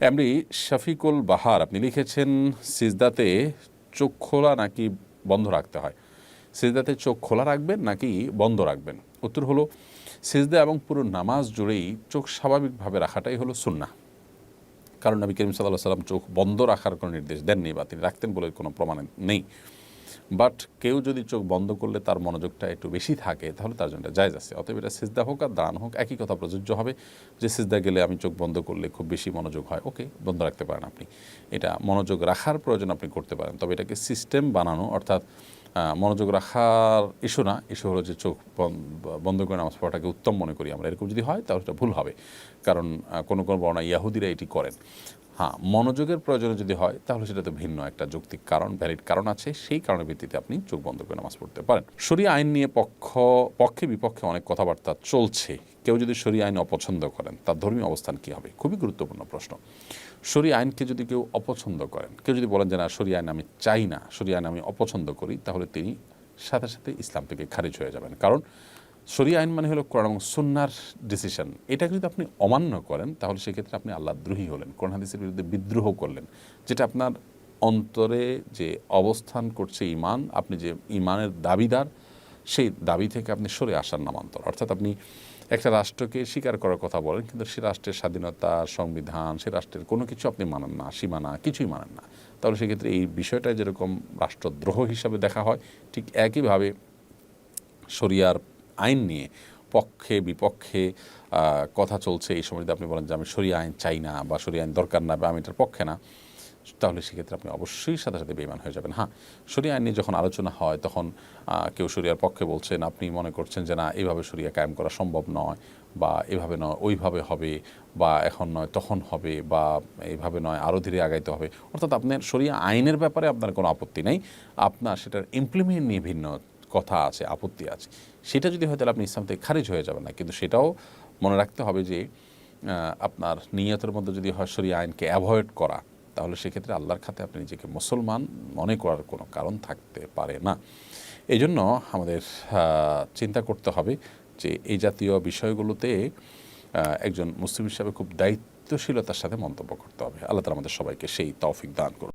MD Shafiqul বাহার আপনি লিখেছেন, সিজদাতে চোখ খোলা নাকি বন্ধ রাখতে হয়? সিজদাতে চোখ খোলা রাখবেন নাকি বন্ধ রাখবেন? উত্তর হলো, সিজদা এবং পুরো নামাজ জুড়েই চোখ স্বাভাবিকভাবে রাখাটাই হলো সুন্নাহ। কারণ নবী করিম সাল্লাল্লাহু আলাইহি ওয়াসাল্লাম চোখ বন্ধ রাখার কোনো নির্দেশ দেননি বা তিনি রাখতেন বলে কোনো প্রমাণ নেই। বাট কেউ যদি চোখ বন্ধ করলে তার মনোযোগটা একটু বেশি থাকে, তাহলে তার জন্য জায়েজ আছে। অতএব এটা সিজদা হোক আর দাঁড়ানো হোক, একই কথা প্রযোজ্য হবে। যে সিজদা গেলে আমি চোখ বন্ধ করলে খুব বেশি মনোযোগ হয়, ওকে, বন্ধ রাখতে পারেন আপনি। এটা মনোযোগ রাখার প্রয়োজন আপনি করতে পারেন, তবে এটাকে সিস্টেম বানানো, অর্থাৎ মনোযোগ রাখার ইস্যু না, ইস্যু হলো যে চোখ বন্ধ করে নামাজ পড়াটাকে উত্তম মনে করি আমরা। এরকম যদি হয় তাহলে এটা ভুল হবে, কারণ কোনো কোনো বর্ণনা ইয়াহুদিরা এটি করেন। হ্যাঁ, মনোযোগের প্রয়োজনে যদি হয় তাহলে সেটা তো ভিন্ন একটা যৌক্তিক কারণ, ভ্যালিড কারণ আছে, সেই কারণের ভিত্তিতে আপনি চোখ বন্ধ করে নামাজ পড়তে পারেন। শরিয়া আইন নিয়ে পক্ষে বিপক্ষে অনেক কথাবার্তা চলছে। কেউ যদি শরিয়া আইন অপছন্দ করেন, তার ধর্মীয় অবস্থান কী হবে? খুবই গুরুত্বপূর্ণ প্রশ্ন। শরিয়া আইনকে যদি কেউ অপছন্দ করেন, কেউ যদি বলেন যে না, শরিয়া আইন আমি চাই না, শরিয়া আইন আমি অপছন্দ করি, তাহলে তিনি সাথে সাথে ইসলাম থেকে খারিজ হয়ে যাবেন। কারণ শরিয়া আইন মানে হলো কোরআন এবং সুন্নাহর ডিসিশন। এটা যদি আপনি অমান্য করেন, তাহলে সেক্ষেত্রে আপনি আল্লাহদ্রোহী হলেন, কোরআন হাদিসের বিরুদ্ধে বিদ্রোহ করলেন। যেটা আপনার অন্তরে যে অবস্থান করছে ঈমান, আপনি যে ঈমানের দাবিদার, সেই দাবি থেকে আপনি সরে আসার নামান্তর। অর্থাৎ আপনি একটা রাষ্ট্রকে স্বীকার করার কথা বলেন, কিন্তু সে রাষ্ট্রের স্বাধীনতা, সংবিধান, সে রাষ্ট্রের কোনো কিছু আপনি মানেন না, সীমানা কিছুই মানেন না। তাহলে সেক্ষেত্রে এই বিষয়টা যেরকম রাষ্ট্রদ্রোহ হিসাবে দেখা হয়, ঠিক একইভাবে শরিয়ার আইন নিয়ে পক্ষে বিপক্ষে কথা চলছে, এই সময় যদি আপনি বলেন যে আমি শরিয়া আইন চাই না বা শরিয়া আইন দরকার না বা আমি এটার পক্ষে না, তাহলে সেক্ষেত্রে আপনি অবশ্যই সাথে সাথে বেঈমান হয়ে যাবেন। হ্যাঁ, শরিয়া আইন নিয়ে যখন আলোচনা হয়, তখন কেউ শরিয়ার পক্ষে বলছেন, আপনি মনে করছেন যে না, এইভাবে শরিয়া কায়েম করা সম্ভব নয়, বা এভাবে নয় ওইভাবে হবে, বা এখন নয় তখন হবে, বা এইভাবে নয় আরও ধীরে আগাইতে হবে। অর্থাৎ আপনার শরিয়া আইনের ব্যাপারে আপনার কোনো আপত্তি নেই, আপনার সেটার ইমপ্লিমেন্ট নিয়ে ভিন্ন কথা আছে, আপত্তি আছে। সেটা যদি হয় তাহলে আপনি ইসলাম থেকে খারিজ হয়ে যাবেন না, কিন্তু সেটাও মনে রাখতে হবে যে আপনার নিয়তের মধ্যে যদি হয় শরিয়া আইনকে অ্যাভয়েড করা, তাহলে সেক্ষেত্রে আল্লাহর খাতে আপনি নিজেকে মুসলমান মনে করার কোনো কারণ থাকতে পারে না। এই জন্য আমাদের চিন্তা করতে হবে যে এই জাতীয় বিষয়গুলোতে একজন মুসলিম হিসাবে খুব দায়িত্বশীলতার সাথে মন্তব্য করতে হবে। আল্লাহ তাআলা আমাদের সবাইকে সেই তৌফিক দান করুন।